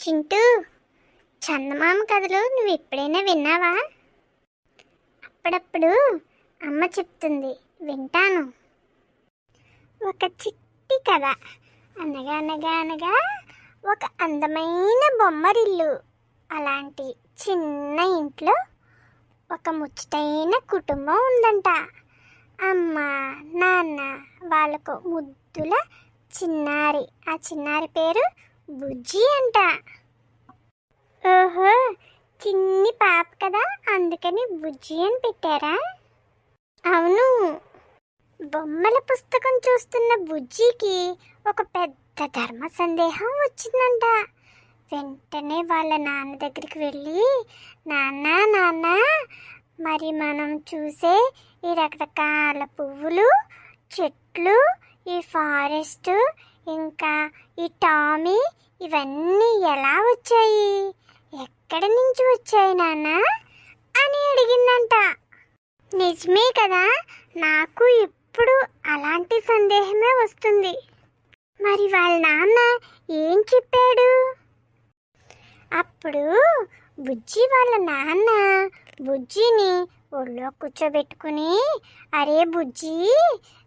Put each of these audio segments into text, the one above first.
చింటూ, చందమామ కథలు నువ్వు ఎప్పుడైనా విన్నావా? అప్పుడప్పుడు అమ్మ చెప్తుంది, వింటాను. ఒక చిట్టి కథ. అనగా అనగా అనగా ఒక అందమైన బొమ్మరిల్లు. అలాంటి చిన్న ఇంట్లో ఒక ముచ్చటైన కుటుంబం ఉందంట. అమ్మ, నాన్న, వాళ్ళకు ముద్దుల చిన్నారి. ఆ చిన్నారి పేరు బుజ్జి అంట. ఓహో, చిన్ని పాప కదా, అందుకని బుజ్జి అని పెట్టారా? అవును. బొమ్మల పుస్తకం చూస్తున్న బుజ్జికి ఒక పెద్ద ధర్మ సందేహం వచ్చిందంట. వెంటనే వాళ్ళ నాన్న దగ్గరికి వెళ్ళి, నాన్న నాన్న, మరి మనం చూసే ఈ రకరకాల పువ్వులు, చెట్లు, ఈ ఫారెస్ట్, ఇంకా ఈ టామీ, ఇవన్నీ ఎలా వచ్చాయి, ఎక్కడి నుంచి వచ్చాయి నాన్న అని అడిగిందంట. నిజమే కదా, నాకు ఇప్పుడు అలాంటి సందేహమే వస్తుంది. మరి వాళ్ళ నాన్న ఏం చెప్పాడు? అప్పుడు బుజ్జి వాళ్ళ నాన్న బుజ్జిని ఒళ్ళో కూర్చోబెట్టుకుని, అరే బుజ్జి,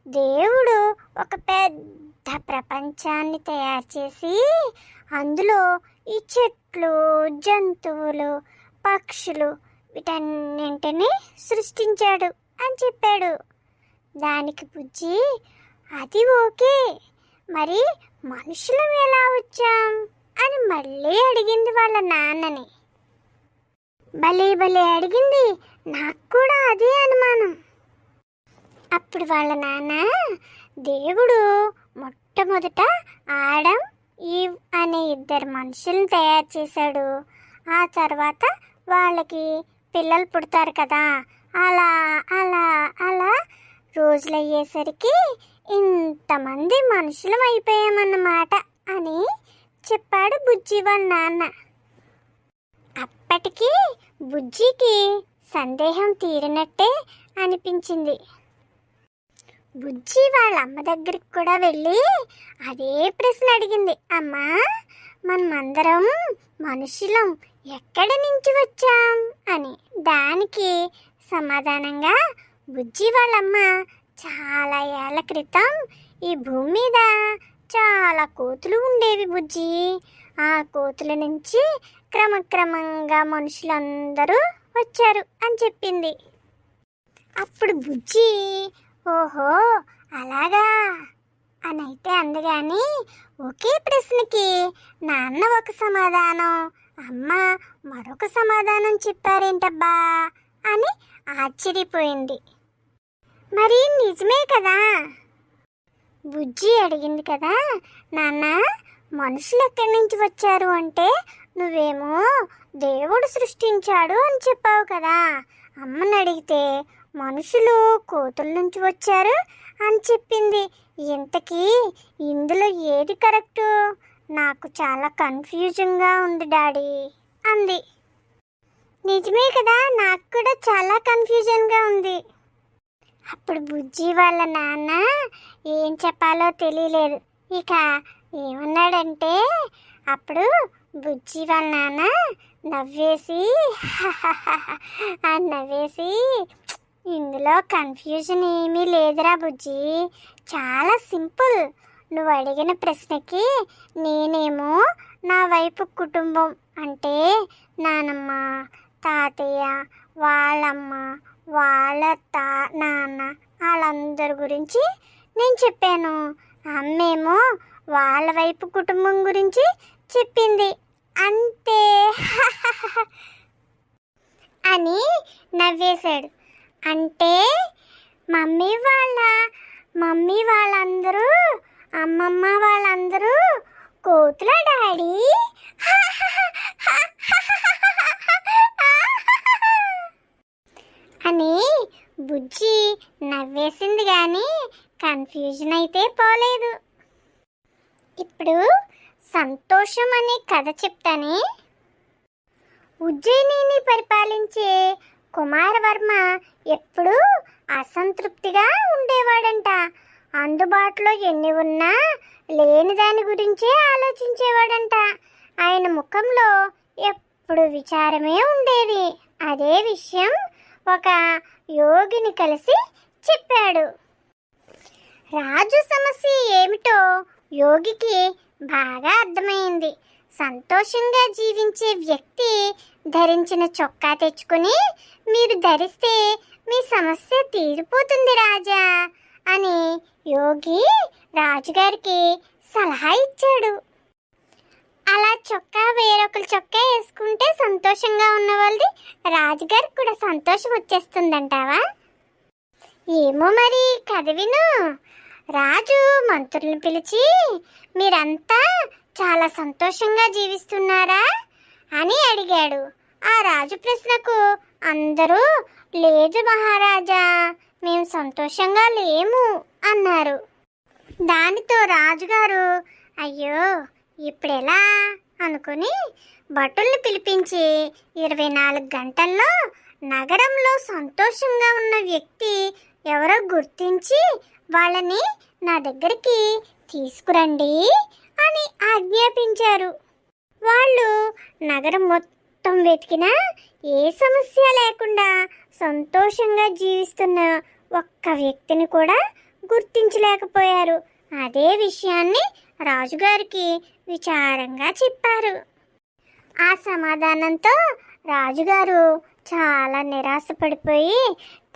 దేవుడు ఒక పెద్ద ప్రపంచాన్ని తయారు చేసి అందులో ఈ చెట్లు, జంతువులు, పక్షులు, వీటన్నింటినీ సృష్టించాడు అని చెప్పాడు. దానికి బుజ్జి, అది ఓకే, మరి మనుషులం ఎలా వచ్చాం అని మళ్ళీ అడిగింది వాళ్ళ నాన్నని. భలే భలే అడిగింది, నాకు కూడా అదే అనుమానం. అప్పుడు వాళ్ళ నాన్న, దేవుడు మొట్టమొదట ఆడం, ఈవ్ అనే ఇద్దరు మనుషులను తయారు చేశాడు. ఆ తర్వాత వాళ్ళకి పిల్లలు పుడతారు కదా, అలా అలా అలా రోజులయ్యేసరికి ఇంతమంది మనుషులం అయిపోయామన్నమాట అని చెప్పాడు బుజ్జి వాళ్ళ నాన్న. అప్పటికి బుజ్జికి సందేహం తీరినట్టే అనిపించింది. బుజ్జి వాళ్ళ అమ్మ దగ్గరికి కూడా వెళ్ళి అదే ప్రశ్న అడిగింది. అమ్మా, మనమందరం మనుషులం ఎక్కడి నుంచి వచ్చాం అని. దానికి సమాధానంగా బుజ్జి వాళ్ళమ్మ, చాలా ఏళ్ల క్రితం ఈ భూమి మీద చాలా కోతులు ఉండేవి బుజ్జి. ఆ కోతుల నుంచి క్రమక్రమంగా మనుషులందరూ వచ్చారు అని చెప్పింది. అప్పుడు బుజ్జి, ఓహో అలాగా అని అయితే అందుగాని, ఒకే ప్రశ్నకి నాన్న ఒక సమాధానం, అమ్మ మరొక సమాధానం చెప్పారేంటబ్బా అని ఆశ్చర్యపోయింది. మరి నిజమే కదా? బుజ్జి అడిగింది కదా, నాన్న మనుషులు ఎక్కడి నుంచి వచ్చారు అంటే నువ్వేమో దేవుడు సృష్టించాడు అని చెప్పావు కదా. అమ్మని అడిగితే మనుషులు కోతుల నుంచి వచ్చారు అని చెప్పింది. ఇంతకీ ఇందులో ఏది కరెక్టు? నాకు చాలా కన్ఫ్యూజన్గా ఉంది డాడీ అంది. నిజమే కదా, నాకు కూడా చాలా కన్ఫ్యూజన్గా ఉంది. అప్పుడు బుజ్జి వాళ్ళ నాన్న ఏం చెప్పాలో తెలియలేదు. ఇక ఏమన్నాడంటే, అప్పుడు బుజ్జి వాళ్ళ నాన్న నవ్వేసి నవ్వేసి, ఇందులో కన్ఫ్యూజన్ ఏమీ లేదురా బుజ్జి, చాలా సింపుల్. నువ్వు అడిగిన ప్రశ్నకి నేనేమో నా వైపు కుటుంబం అంటే నానమ్మ, తాతయ్య, వాళ్ళమ్మ, వాళ్ళ నాన్న, వాళ్ళందరి గురించి నేను చెప్పాను. అమ్మేమో వాళ్ళ వైపు కుటుంబం గురించి చెప్పింది, అంతే అని నవ్వేశాడు. అంటే మమ్మీ వాళ్ళందరూ, అమ్మమ్మ వాళ్ళందరూ కోతుల డాడీ అని బుజ్జి నవ్వేసింది, కానీ కన్ఫ్యూజన్ అయితే పోలేదు. ఇప్పుడు సంతోషం అనే కథ చెప్తానే. ఉజ్జయినిని పరిపాలించే కుమారవర్మ ఎప్పుడూ అసంతృప్తిగా ఉండేవాడంట. అందుబాటులో ఎన్ని ఉన్నా లేని దాని గురించే ఆలోచించేవాడంట. ఆయన ముఖంలో ఎప్పుడు విచారమే ఉండేది. అదే విషయం ఒక యోగిని కలిసి చెప్పాడు. రాజు సమస్య ఏమిటో యోగికి బాగా అర్థమైంది. సంతోషంగా జీవించే వ్యక్తి ధరించిన చొక్కా తెచ్చుకుని మీరు ధరిస్తే మీ సమస్య తీరిపోతుంది రాజా అని యోగి రాజుగారికి సలహా ఇచ్చాడు. అలా చొక్కా వేరొకరు చొక్కా వేసుకుంటే సంతోషంగా ఉన్న వాళ్ళది రాజుగారికి కూడా సంతోషం వచ్చేస్తుందంటావా? ఏమో మరి, కథ విను. రాజు మంత్రులను పిలిచి మీరంతా చాలా సంతోషంగా జీవిస్తున్నారా అని అడిగాడు. ఆ రాజు ప్రశ్నకు అందరూ లేదు మహారాజా, మేము సంతోషంగా లేము అన్నారు. దానితో రాజుగారు అయ్యో ఇప్పుడెలా అనుకుని భటుల్ని పిలిపించి 24 గంటల్లో నగరంలో సంతోషంగా ఉన్న వ్యక్తి ఎవరో గుర్తించి వాళ్ళని నా దగ్గరికి తీసుకురండి అని ఆజ్ఞాపించారు. వాళ్ళు నగరం మొత్తం వెతికినా ఏ సమస్య లేకుండా సంతోషంగా జీవిస్తున్న ఒక్క వ్యక్తిని కూడా గుర్తించలేకపోయారు. అదే విషయాన్ని రాజుగారికి విచారంగా చెప్పారు. ఆ సమాధానంతో రాజుగారు చాలా నిరాశపడిపోయి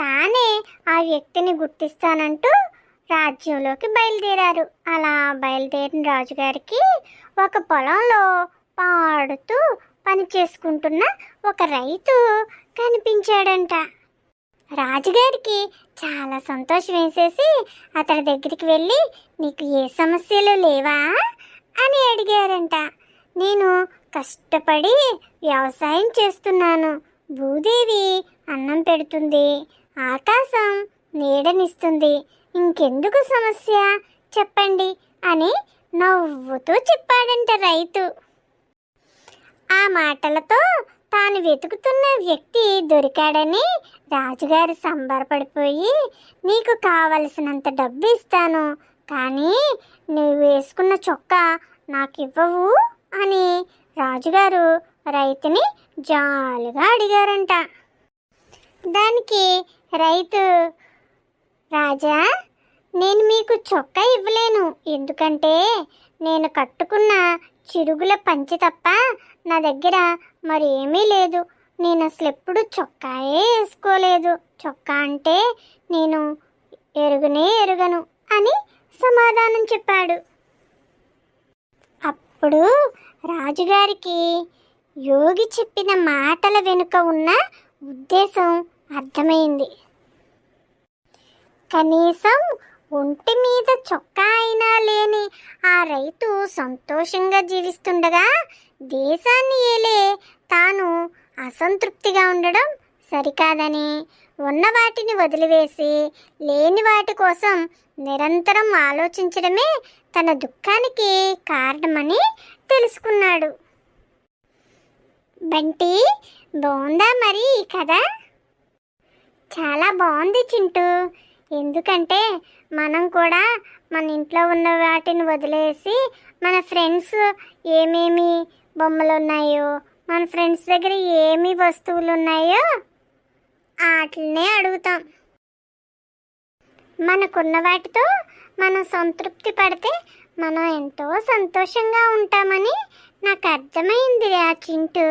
తానే ఆ వ్యక్తిని గుర్తిస్తానంటూ రాజ్యంలోకి బయలుదేరారు. అలా బయలుదేరిన రాజుగారికి ఒక పొలంలో పాడుతూ పని చేసుకుంటున్న ఒక రైతు కనిపించాడంట. రాజుగారికి చాలా సంతోషం వేసేసి అతడి దగ్గరికి వెళ్ళి నీకు ఏ సమస్యలు లేవా అని అడిగారంట. నేను కష్టపడి వ్యవసాయం చేస్తున్నాను, భూదేవి అన్నం పెడుతుంది, ఆకాశం నీడనిస్తుంది, ఇంకెందుకు సమస్య చెప్పండి అని నవ్వుతూ చెప్పాడంట రైతు. ఆ మాటలతో తాను వెతుకుతున్న వ్యక్తి దొరికాడని రాజుగారు సంబరపడిపోయి నీకు కావలసినంత డబ్బు ఇస్తాను, కానీ నువ్వు వేసుకున్న చొక్కా నాకు ఇవ్వవు అని రాజుగారు రైతుని జాలిగా అడిగారంట. దానికి రైతు రాజా నేను మీకు చొక్కా ఇవ్వలేను, ఎందుకంటే నేను కట్టుకున్న చిరుగుల పంచె తప్ప నా దగ్గర మరేమీ లేదు, నేను అసలు ఎప్పుడు చొక్కాయే వేసుకోలేదు, చొక్కా అంటే నేను ఎరుగను అని సమాధానం చెప్పాడు. అప్పుడు రాజుగారికి యోగి చెప్పిన మాటల వెనుక ఉన్న ఉద్దేశం అర్థమైంది. కనీసం ఒంటి మీద చొక్కా అయినా లేని ఆ రైతు సంతోషంగా జీవిస్తుండగా దేశాన్ని ఏలే తాను అసంతృప్తిగా ఉండడం సరికాదని, ఉన్న వాటిని వదిలివేసి లేని వాటి కోసం నిరంతరం ఆలోచించడమే తన దుఃఖానికి కారణమని తెలుసుకున్నాడు. బంటి, బాగుందా మరి ఈ కథ? చాలా బాగుంది చింటూ. ఎందుకంటే మనం కూడా మన ఇంట్లో ఉన్న వాటిని వదిలేసి మన ఫ్రెండ్స్ ఏమేమి బొమ్మలు ఉన్నాయో, మన ఫ్రెండ్స్ దగ్గర ఏమి వస్తువులు ఉన్నాయో వాటినే అడుగుతాం. మనకున్న వాటితో మనం సంతృప్తి పడితే మనం ఎంతో సంతోషంగా ఉంటామని నాకు అర్థమైంది చింటూ.